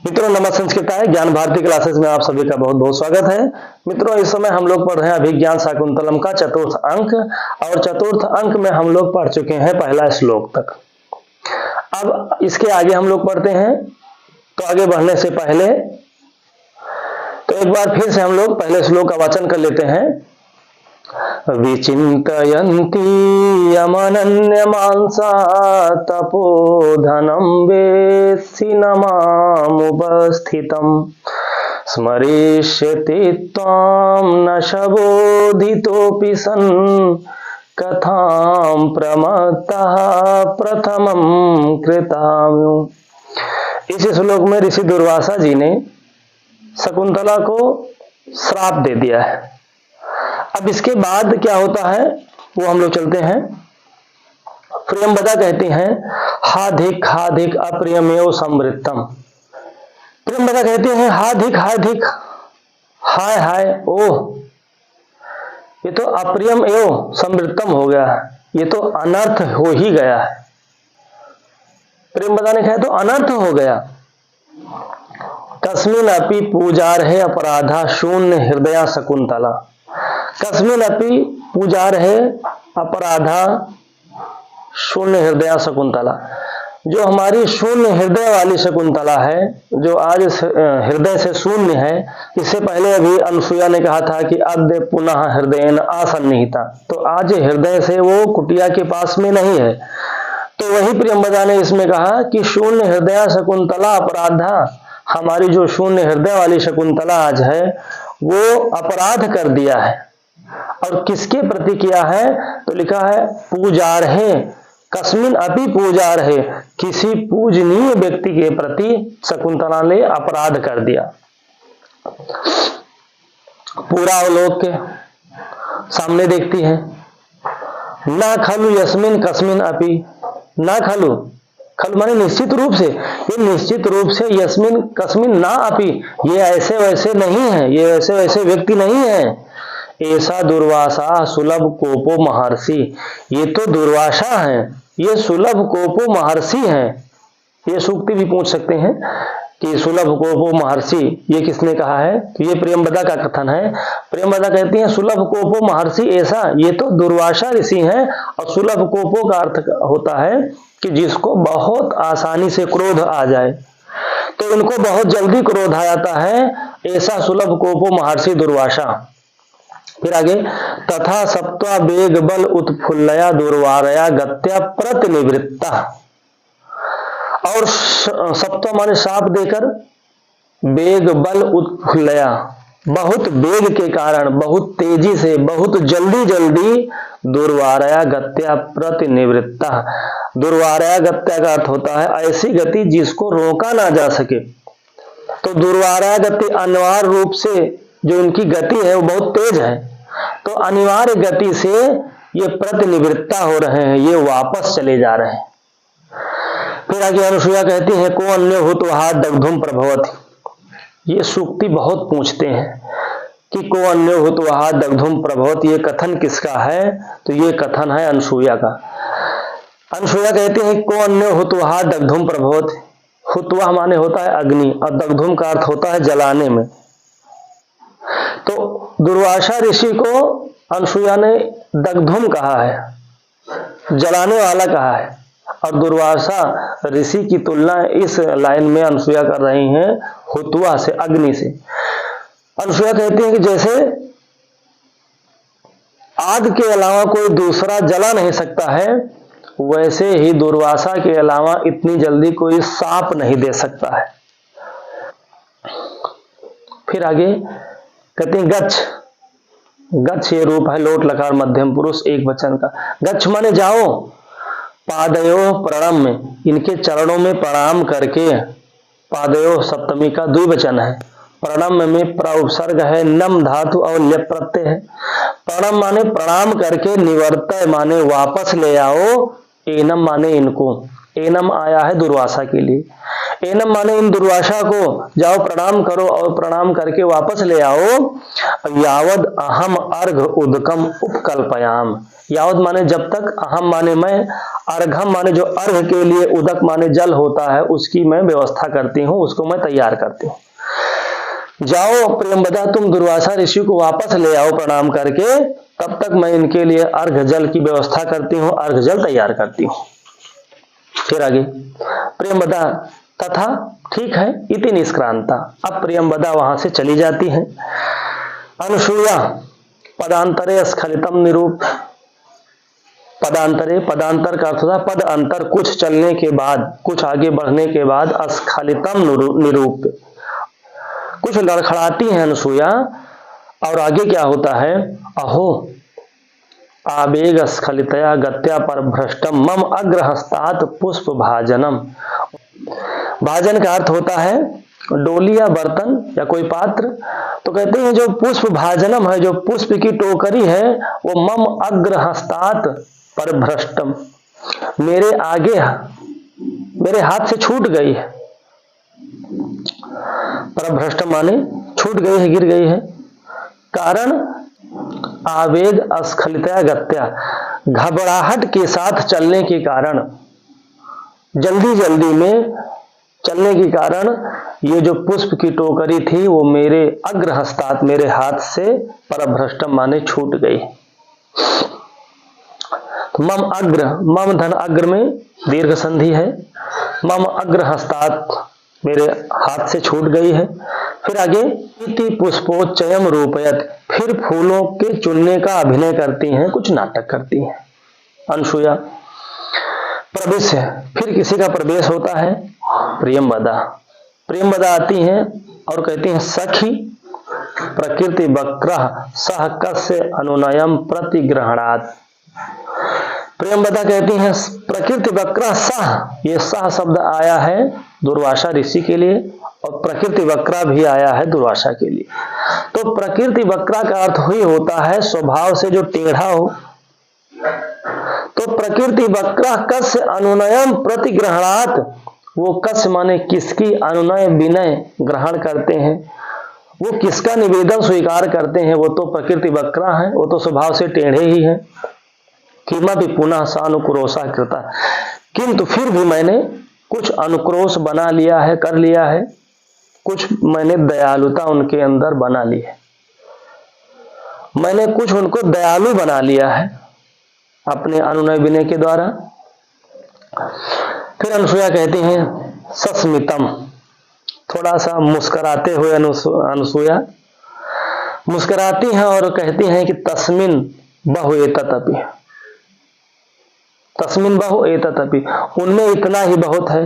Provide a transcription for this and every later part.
मित्रों नमः संस्कृताय ज्ञान भारती क्लासेस में आप सभी का बहुत बहुत स्वागत है। मित्रों इस समय हम लोग पढ़ रहे हैं अभिज्ञान शाकुंतलम का चतुर्थ अंक, और चतुर्थ अंक में हम लोग पढ़ चुके हैं पहला श्लोक तक। अब इसके आगे हम लोग पढ़ते हैं, तो आगे बढ़ने से पहले तो एक बार फिर से हम लोग पहले श्लोक का वाचन कर लेते हैं। विचिन्तयन्ति यमनन्यमांसा तपोधनं वेत्सि न मामुपस्थितम् स्मरिष्यति त्वां न शबोधितोऽपि सन् कथां प्रमत्तः प्रथमं कृताम्। इस श्लोक में ऋषि दुर्वासा जी ने शकुंतला को श्राप दे दिया है। अब इसके बाद क्या होता है वो हम लोग चलते हैं। प्रियंवदा कहती हैं हाधिक अप्रियमेव संवृत्तम। प्रियंवदा कहती हैं हाधिक हाय हाय ओह, ये तो अप्रियम एव संवृत्तम हो गया है, ये तो अनर्थ हो ही गया है। प्रियंवदा ने कहा तो अनर्थ हो गया। कस्मिन अपि पूजार्हे अपराधा शून्य हृदया शकुंतला। कस्मिन अपि पूजार्हे अपराधा शून्य हृदया शकुंतला। जो हमारी शून्य हृदय वाली शकुंतला है, जो आज हृदय से शून्य है। इससे पहले अभी अनसुया ने कहा था कि अद्य पुनः हृदय आसन्निहिता, तो आज हृदय से वो कुटिया के पास में नहीं है। तो वही प्रियंवदा ने इसमें कहा कि शून्य हृदय शकुंतला अपराधा, हमारी जो शून्य हृदय वाली शकुंतला आज है वो अपराध कर दिया है। और किसके प्रति किया है तो लिखा है पूजार्हे, कस्मिन अपि पूजार्हे, किसी पूजनीय व्यक्ति के प्रति शकुंतला ने अपराध कर दिया। पूरा अवलोक के सामने देखती है। ना खलु यस्मिन कस्मिन अपि, ना खलु माने निश्चित रूप से, ये निश्चित रूप से यस्मिन कस्मिन ना अपि, ये ऐसे वैसे नहीं है, ये ऐसे वैसे व्यक्ति नहीं है। ऐसा दुर्वासा सुलभ कोपो महर्षि, ये तो दुर्वासा है, ये सुलभ कोपो महर्षि है। ये सूक्ति भी पूछ सकते हैं कि सुलभ कोपो महर्षि ये किसने कहा है, तो ये प्रियंवदा का कथन है। प्रियंवदा कहती है सुलभ कोपो महर्षि ऐसा, ये तो दुर्वासा ऋषि हैं। और सुलभ कोपो का अर्थ होता है कि जिसको बहुत आसानी से क्रोध आ जाए, तो इनको बहुत जल्दी क्रोध आ जाता है। ऐसा सुलभ कोपो महर्षि दुर्वासा। फिर आगे तथा सप्त्वा वेग बल उत्फुल्लया दुर्वारया गत्या प्रतिनिवृत्ता। और सप्त्वा माने साप देकर, वेग बल उत्फुल्लया, बहुत वेग के कारण, बहुत तेजी से, बहुत जल्दी दुर्वारया गत्या प्रतिनिवृत्ता। दुर्वारया गत्या का अर्थ होता है ऐसी गति जिसको रोका ना जा सके। तो दुर्वारया गति अनिवार्य रूप से जो इनकी गति है वो बहुत तेज है, तो अनिवार्य गति से ये प्रतिनिवृत्ता हो रहे हैं, ये वापस चले जा रहे हैं। फिर आगे अनुसुया कहती है को अन्य हो तो हाथ दग्धुम प्रभवती। ये सूक्ति बहुत पूछते हैं कि को अन्य हो तो हाथ दग्धुम प्रभवती, ये कथन किसका है, तो ये कथन है अनुसुया का। अनुसुया कहती है को अन्य हो तो हाथ दग्धुम प्रभवती। हुत्वा माने होता है अग्नि, और दग्धुम का अर्थ होता है जलाने में। तो दुर्वासा ऋषि को अनुसुया ने दग्धुम कहा है, जलाने वाला कहा है। और दुर्वासा ऋषि की तुलना इस लाइन में अनुसुया कर रही हैं हुत्वा से, अग्नि से। अनुसुया कहती है कि जैसे आग के अलावा कोई दूसरा जला नहीं सकता है, वैसे ही दुर्वासा के अलावा इतनी जल्दी कोई साप नहीं दे सकता है। फिर आगे कहते हैं गच्छ ये रूप है लोट लकार मध्यम पुरुष एक वचन का। गच्छ माने जाओ, पादयो प्रणम में, इनके चरणों में प्रणाम करके। पादयो सप्तमी का द्विवचन है। प्रणम में प्र उपसर्ग है, नम धातु और ल्य प्रत्यय है। प्रणम माने प्रणाम करके, निवर्तय माने वापस ले आओ, एनम माने इनको, एनम आया है दुर्वासा के लिए। एनम माने इन दुर्वासा को जाओ प्रणाम करो और प्रणाम करके वापस ले आओ। यावद अहम अर्घ उदकम उपकल्पयाम, यावत माने जब तक, अहम माने मैं, अर्घम माने जो अर्घ के लिए, उदक माने जल होता है, उसकी मैं व्यवस्था करती हूँ, उसको मैं तैयार करती हूँ। जाओ प्रियंवदा, तुम दुर्वासा ऋषि को वापस ले आओ प्रणाम करके, तब तक मैं इनके लिए अर्घ जल की व्यवस्था करती हूँ, अर्घ जल तैयार करती हूँ। फिर आगे प्रियंवदा तथा, ठीक है, इति निष्क्रांता। अब प्रियंवदा वहां से चली जाती है। अनुसूया पदांतरे स्खलितम निरूप, पदांतरे, पदांतर का अर्थ होता है पद अंतर, कुछ चलने के बाद, कुछ आगे बढ़ने के बाद, स्खलितम निरूप, कुछ लड़खड़ाती है अनुसूया। और आगे क्या होता है, अहो आवेग स्खलितया गत्या पर भ्रष्टम मम अग्रहस्तात पुष्प भाजनम। भाजन का अर्थ होता है डोली या बर्तन या कोई पात्र। तो कहते हैं जो पुष्प भाजनम है, जो पुष्प की टोकरी है, वो मम अग्रहस्तात पर भ्रष्टम, मेरे आगे, मेरे हाथ से छूट गई है। पर भ्रष्ट माने छूट गई है, गिर गई है। कारण आवेग अस्खलितया गत्या, घबराहट के साथ चलने के कारण, जल्दी जल्दी में चलने के कारण ये जो पुष्प की टोकरी थी वो मेरे अग्रहस्तात, मेरे हाथ से परभ्रष्टम माने छूट गई। तो मम अग्र, मम धन अग्र में दीर्घ संधि है, मम अग्रहस्तात मेरे हाथ से छूट गई है। फिर आगे इति पुष्पोच्चयम रूपयत, फिर फूलों के चुनने का अभिनय करती हैं, कुछ नाटक करती हैं। अनुसूया प्रवेश, फिर किसी का प्रवेश होता है। प्रियंवदा, प्रियंवदा आती हैं और कहती हैं सखी प्रकृति वक्रः सह कस्य अनुनयम प्रतिग्रहणात्। प्रियंवदा कहती हैं प्रकृति वक्रः सह, ये सह शब्द आया है दुर्वासा ऋषि के लिए, और प्रकृति वक्रा भी आया है दुर्वासा के लिए। तो प्रकृति वक्रा का अर्थ ही होता है स्वभाव से जो टेढ़ा हो। तो प्रकृति वक्रा कस्य अनुनयम प्रतिग्रहणात्, वो कस्य माने किसकी, अनुनय विनय ग्रहण करते हैं, वो किसका निवेदन स्वीकार करते हैं, वो तो प्रकृति वक्रा है, वो तो स्वभाव से टेढ़े ही है। किमपि पुनः सानुक्रोशा कृता, किंतु फिर भी मैंने कुछ अनुक्रोश बना लिया है, कर लिया है, कुछ मैंने दयालुता उनके अंदर बना ली है, मैंने कुछ उनको दयालु बना लिया है अपने अनुनय विनय के द्वारा। फिर अनुसूया कहती हैं सस्मितम, थोड़ा सा मुस्कुराते हुए अनुसूया मुस्कुराती हैं और कहती हैं कि तस्मिन बहु एतदपि, तस्मिन बहु एतदपि, उनमें इतना ही बहुत है,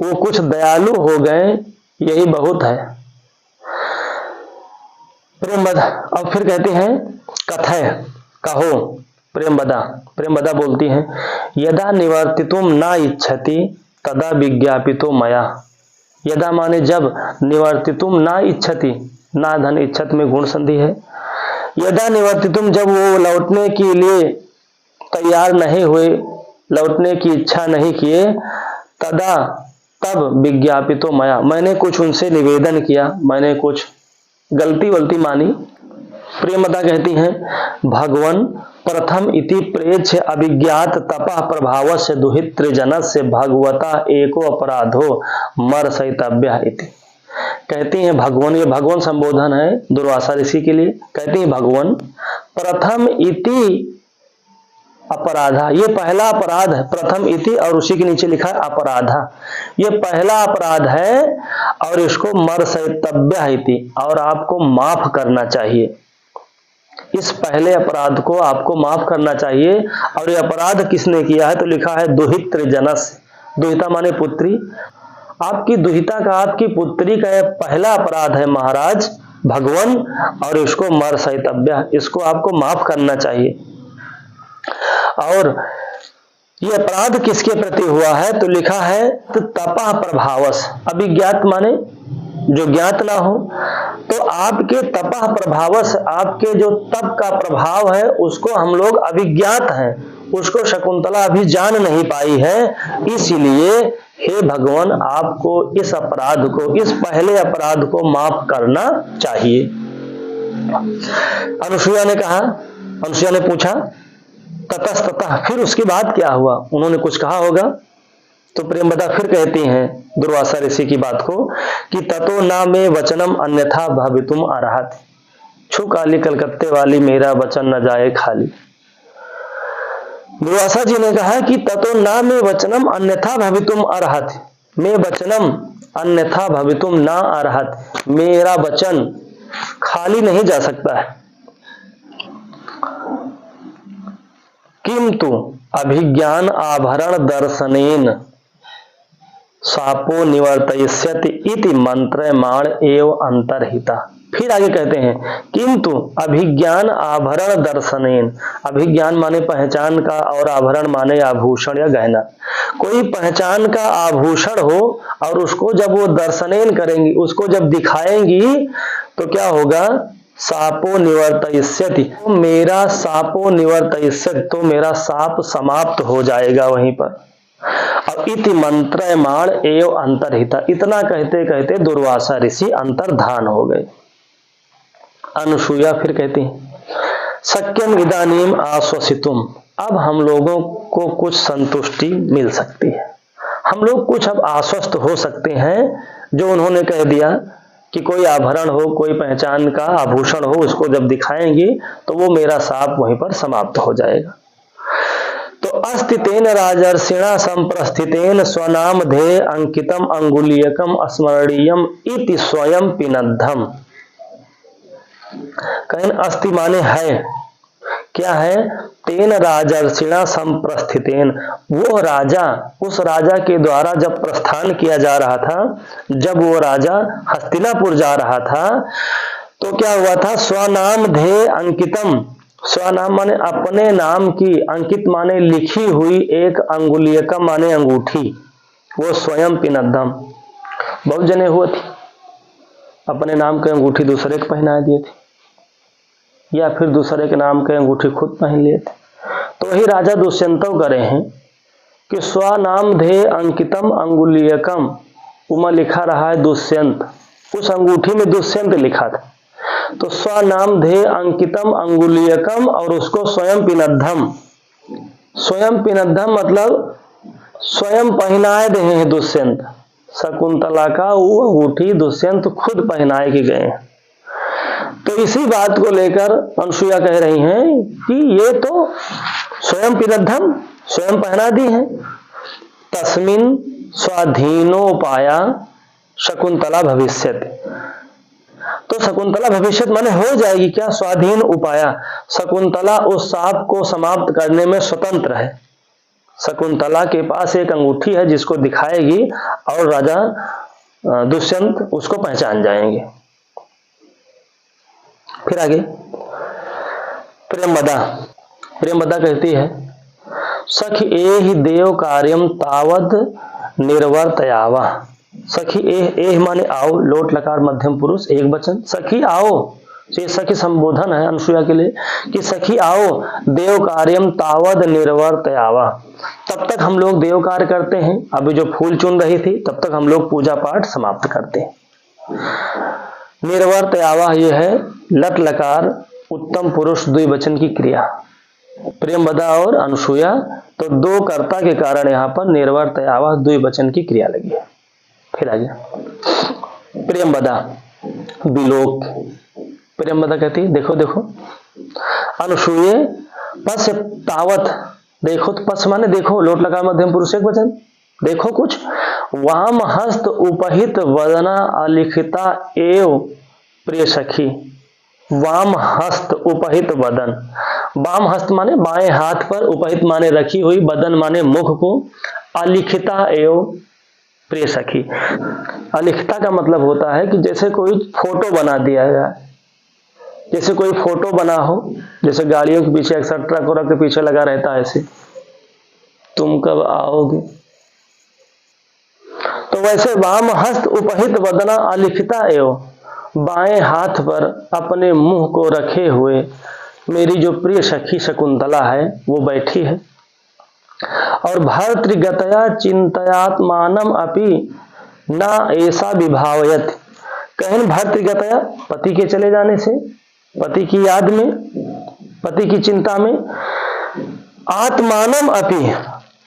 वो कुछ दयालु हो गए, यही बहुत है। प्रेमवदा, अब फिर कहते हैं कथय, कहो। प्रेमवदा, प्रेमवदा बोलती हैं यदा निवर्तितुम न इच्छति तदा विज्ञापितो मया। यदा माने जब, निवर्तितुम न इच्छति, ना धन इच्छत में गुण संधि है। यदा निवर्तितुम, जब वो लौटने के लिए तैयार नहीं हुए, लौटने की इच्छा नहीं किए, तदा तब विज्ञापितो मया, मैंने कुछ उनसे निवेदन किया, मैंने कुछ गलती वलती मानी। प्रेमवदा कहती हैं भगवन प्रथम इति प्रेक्ष्य अभिज्ञात तपः प्रभावस्य दुहित्र जनस्य भगवता एको अपराधो मर सहितव्य इति। कहती हैं भगवान, ये भगवान संबोधन है दुर्वासा ऋषि के लिए। कहती हैं भगवान प्रथम इति अपराधा, ये पहला अपराध है। प्रथम इति और उसी के नीचे लिखा है अपराधा, ये पहला अपराध है और इसको मर सहितव्य इति, और आपको माफ करना चाहिए। इस पहले अपराध को आपको माफ करना चाहिए। और ये अपराध किसने किया है, तो लिखा है दुहित्र जनस, दुहिता माने पुत्री, आपकी दुहिता का, आपकी पुत्री का यह पहला अपराध है महाराज भगवान, और इसको मर सहितव्य, इसको आपको माफ करना चाहिए। और ये अपराध किसके प्रति हुआ है, तो लिखा है तो तपः प्रभावस, अभिज्ञात माने जो ज्ञात ना हो, तो आपके तपः प्रभावस, आपके जो तप का प्रभाव है उसको हम लोग अभिज्ञात हैं, उसको शकुंतला अभी जान नहीं पाई है। इसीलिए हे भगवान आपको इस अपराध को, इस पहले अपराध को माफ करना चाहिए। अनुसूया ने कहा, अनुसूया ने पूछा ततस्ततः, फिर उसके बाद क्या हुआ, उन्होंने कुछ कहा होगा। तो प्रेमवदा फिर कहती हैं दुर्वासा ऋषि की बात को कि ततो ना में वचनम अन्यथा भवितुम अर्हति, छु काली कलकत्ते वाली मेरा वचन न जाए खाली। दुर्वासा जी ने कहा कि ततो ना में वचनम अन्यथा भवितुम अर्हति, में वचनम अन्यथा भवितुम ना अर्हति, मेरा वचन खाली नहीं जा सकता है। किंतु अभिज्ञान आभरण दर्शनेन सापो निवर्तयिष्यति इति मंत्रयमाण एव अंतर्हिता। फिर आगे कहते हैं किंतु अभिज्ञान आभरण दर्शनेन, अभिज्ञान माने पहचान का और आभरण माने आभूषण या गहना। कोई पहचान का आभूषण हो और उसको जब वो दर्शनेन करेंगी, उसको जब दिखाएंगी तो क्या होगा, सापो निवर्तयिष्यति, मेरा सापो निवर्तयिष्यति, तो मेरा साप समाप्त हो जाएगा वहीं पर। अब इति मंत्रयमाण एव अंतर्हिता, इतना कहते कहते दुर्वासा ऋषि अंतर्धान हो गए। अनुसूया फिर कहती शक्यम इदानीम आश्वसितुम, अब हम लोगों को कुछ संतुष्टि मिल सकती है, हम लोग कुछ अब आश्वस्त हो सकते हैं। जो उन्होंने कह दिया कि कोई आभरण हो, कोई पहचान का आभूषण हो, उसको जब दिखाएंगी तो वो मेरा साप वहीं पर समाप्त हो जाएगा। तो अस्तितेन राजर्षिणा संप्रस्थितेन स्वनाम ध्येय अंकितम अंगुलीयकम स्मरणीयम इति स्वयं पिनद्धम। कहें अस्ति माने है, क्या है, तेन राजर्षिणा संप्रस्थितेन, वो राजा, उस राजा के द्वारा जब प्रस्थान किया जा रहा था, जब वो राजा हस्तिनापुर जा रहा था तो क्या हुआ था, स्वनाम ध्येय अंकितम, स्वनाम माने अपने नाम की, अंकित माने लिखी हुई, एक अंगुलीयकम माने अंगूठी, वो स्वयं पिनद्धम, बहुत जने हुए थे अपने नाम के अंगूठी दूसरे को पहना दिए थे, या फिर दूसरे के नाम के अंगूठी खुद पहन लिए थे। तो वही राजा दुष्यंतव करे हैं कि स्वनाम ध्येय अंकितम अंगुलीयकम, उमा लिखा रहा है दुष्यंत, उस अंगूठी में दुष्यंत लिखा था, तो स्वनाम ध्येय अंकितम अंगुलीयकम और उसको स्वयं पिनद्धम, स्वयं पिनद्धम मतलब स्वयं पहनाए दे हैं दुष्यंत, शकुंतला का वो अंगूठी दुष्यंत खुद पहनाए के गए हैं। तो इसी बात को लेकर अनुसूया कह रही हैं कि ये तो स्वयं पिनद्धम, स्वयं पहना दी है। तस्मिन स्वाधीनोपाया शकुंतला भविष्यति, तो शकुंतला भविष्यत माने हो जाएगी क्या, स्वाधीन उपाया, शकुंतला उस साप को समाप्त करने में स्वतंत्र है। शकुंतला के पास एक अंगूठी है जिसको दिखाएगी और राजा दुष्यंत उसको पहचान जाएंगे। फिर आगे प्रेमवदा, प्रेमवदा कहती है सखी एहि देव कार्यम तावद निर्वर्तयावा। सखी एह माने आओ, लोट लकार मध्यम पुरुष एक वचन, सखी आओ, ये सखी संबोधन है अनुसूया के लिए कि सखी आओ, देव कार्यम तावद निर्वर्तयावा, तब तक हम लोग देव कार्य करते हैं। अभी जो फूल चुन रही थी तब तक हम लोग पूजा पाठ समाप्त करते हैं। निर्वर्तयावा ये है लट लकार उत्तम पुरुष द्विवचन की क्रिया, प्रेमवदा और अनुसूया, तो दो कर्ता के कारण यहाँ पर निर्वर्तयावा द्विवचन की क्रिया लगी है। फिर आगे प्रेमवदा बिलोक, प्रेमवदा कहती है देखो देखो, अनुसूये पस तावत, देखो तो पस माने देखो, लोट लकार मध्यम पुरुष एक वचन, देखो कुछ, वाम हस्त उपहित वदना अलिखिता एव प्रिय सखी, वाम हस्त उपहित वदन, वाम हस्त माने बाएं हाथ पर, उपहित माने रखी हुई, वदन माने मुख को, अलिखिता एव प्रिय सखी। अलिखिता का मतलब होता है कि जैसे कोई फोटो बना दिया गया, जैसे कोई फोटो बना हो, जैसे गाड़ियों के पीछे अक्सर ट्रक और के पीछे लगा रहता है ऐसे, तुम कब आओगे, तो वैसे वाम हस्त उपहित वदना अलिखिता एव, बाएं हाथ पर अपने मुंह को रखे हुए मेरी जो प्रिय सखी शकुंतला है वो बैठी है। और भर्तृगतया चिंतयात्मानम अपि न ऐसा विभावयत, कहन भर्तृगतया पति के चले जाने से, पति की याद में, पति की चिंता में, आत्मानम अपि,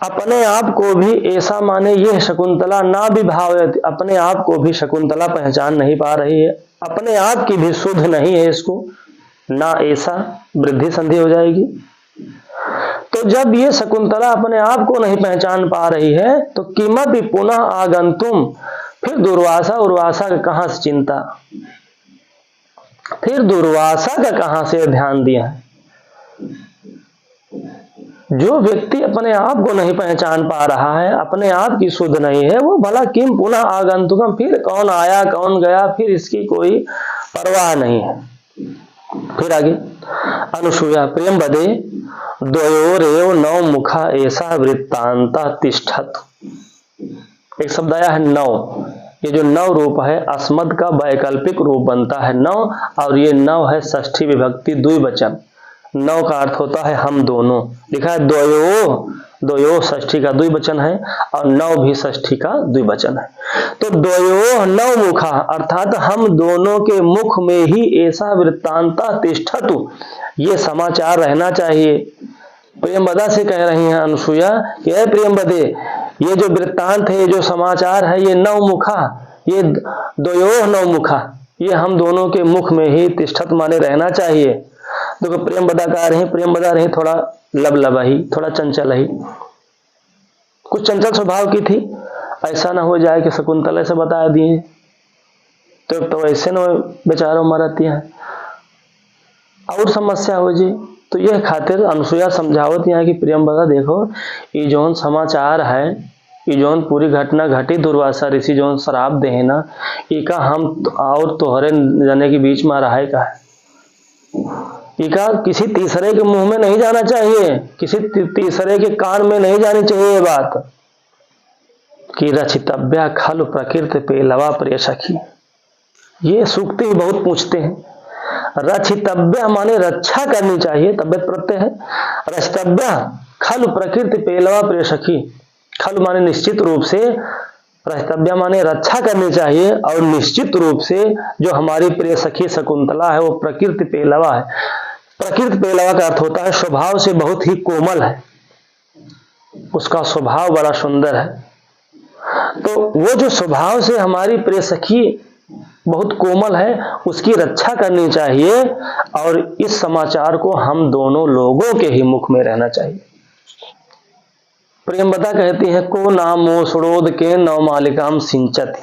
अपने आप को भी, ऐसा माने यह शकुंतला ना विभावयति, अपने आप को भी शकुंतला पहचान नहीं पा रही है, अपने आप की भी सुध नहीं है इसको, ना ऐसा वृद्धि संधि हो जाएगी। तो जब ये शकुंतला अपने आप को नहीं पहचान पा रही है तो किमपि पुनः आगंतुम, फिर दुर्वासा उर्वासा का कहां से चिंता, फिर दुर्वासा का कहां से ध्यान दिया। जो व्यक्ति अपने आप को नहीं पहचान पा रहा है, अपने आप की सुध नहीं है, वो भला किम पुनः आगंतुकम, फिर कौन आया कौन गया, फिर इसकी कोई परवाह नहीं है। फिर आगे अनुसूया प्रेम बदे द्वयोरेव नौ मुखा ऐसा वृत्तांत तिष्ठत। एक शब्द आया है नौ, ये जो नौ रूप है अस्मद का वैकल्पिक रूप बनता है नौ, और ये नौ है षष्ठी विभक्ति द्विवचन। नौ का अर्थ होता है हम दोनों, लिखा है द्वयो, द्वयो षष्ठी का द्विवचन है और नौ भी षष्ठी का द्विवचन है। तो द्वयो नौ मुखा अर्थात हम दोनों के मुख में ही ऐसा वृत्तांता तिष्ठतु, ये समाचार रहना चाहिए। प्रेमवदा से कह रही हैं अनुसूया कि हे प्रेमवदे, ये जो वृत्तांत है, ये जो समाचार है, ये नौ मुखा, ये द्वयो नौ मुखा, ये हम दोनों के मुख में ही तिष्ठत माने रहना चाहिए। देखो प्रेमवदा कह रही, प्रेमवदा रही थोड़ा लबलबाही, थोड़ा चंचल ही, कुछ चंचल स्वभाव की थी। ऐसा ना हो जाए कि शकुंतला से बता दिए तो ऐसे न बेचारों मरती है और समस्या हो जी। तो यह खातिर अनुसूया समझावत यहाँ की प्रेमवदा देखो, ये जौन समाचार है, ये जौन पूरी घटना घटी, दुर्वासा ऋषि जौन श्राप दे ना, इका हम और तोहरे जाने के बीच में रहा का है, इका किसी तीसरे के मुंह में नहीं जाना चाहिए, किसी तीसरे के कान में नहीं जानी चाहिए ये बात कि रचितव्या खलु प्रकृति पे लवा प्रिय सखी। ये सूक्ति बहुत पूछते हैं। रचितव्या माने रक्षा करनी चाहिए, तबियत प्रत्यय है। रचितव्या खलु प्रकृति पे लवा प्रिय सखी, खलु माने निश्चित रूप से, रचितव्या माने रक्षा करनी चाहिए, और निश्चित रूप से जो हमारी प्रिय सखी शकुंतला है वो प्रकृति पेलवा है। प्रकृति पेलवा का अर्थ होता है स्वभाव से बहुत ही कोमल है, उसका स्वभाव बड़ा सुंदर है। तो वो जो स्वभाव से हमारी प्रिय सखी बहुत कोमल है, उसकी रक्षा करनी चाहिए, और इस समाचार को हम दोनों लोगों के ही मुख में रहना चाहिए। प्रेमवदा कहती है को नामो सुड़ोद के नव मालिकाम सिंचत,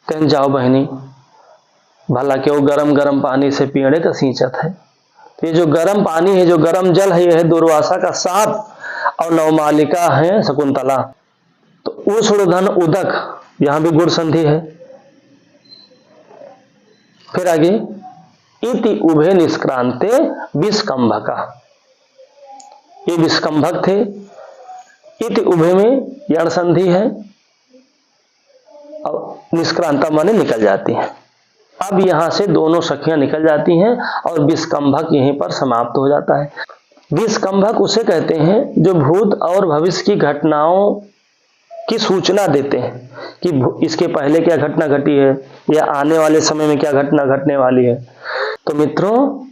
तेन जाओ बहनी, भला के वो गरम गरम पानी से पीड़े का सिंचत है। ये जो गरम पानी है, जो गरम जल है, यह है दुर्वासा का साप, और नवमालिका है शकुंतला। तो उषुधन उदक, यहां भी गुण संधि है। फिर आगे इति उभे निष्क्रांते विस्कंभका, ये विस्कंभक थे। इति उभे में यण संधि है और निष्क्रांता माने निकल जाती हैं। अब यहां से दोनों सखियां निकल जाती हैं और विस्कंभक यहीं पर समाप्त हो जाता है। विस्कंभक उसे कहते हैं जो भूत और भविष्य की घटनाओं की सूचना देते हैं कि इसके पहले क्या घटना घटी है या आने वाले समय में क्या घटना घटने वाली है। तो मित्रों,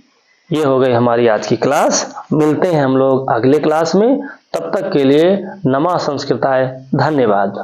ये हो गई हमारी आज की क्लास। मिलते हैं हम लोग अगले क्लास में, तब तक के लिए नमः संस्कृताय, धन्यवाद।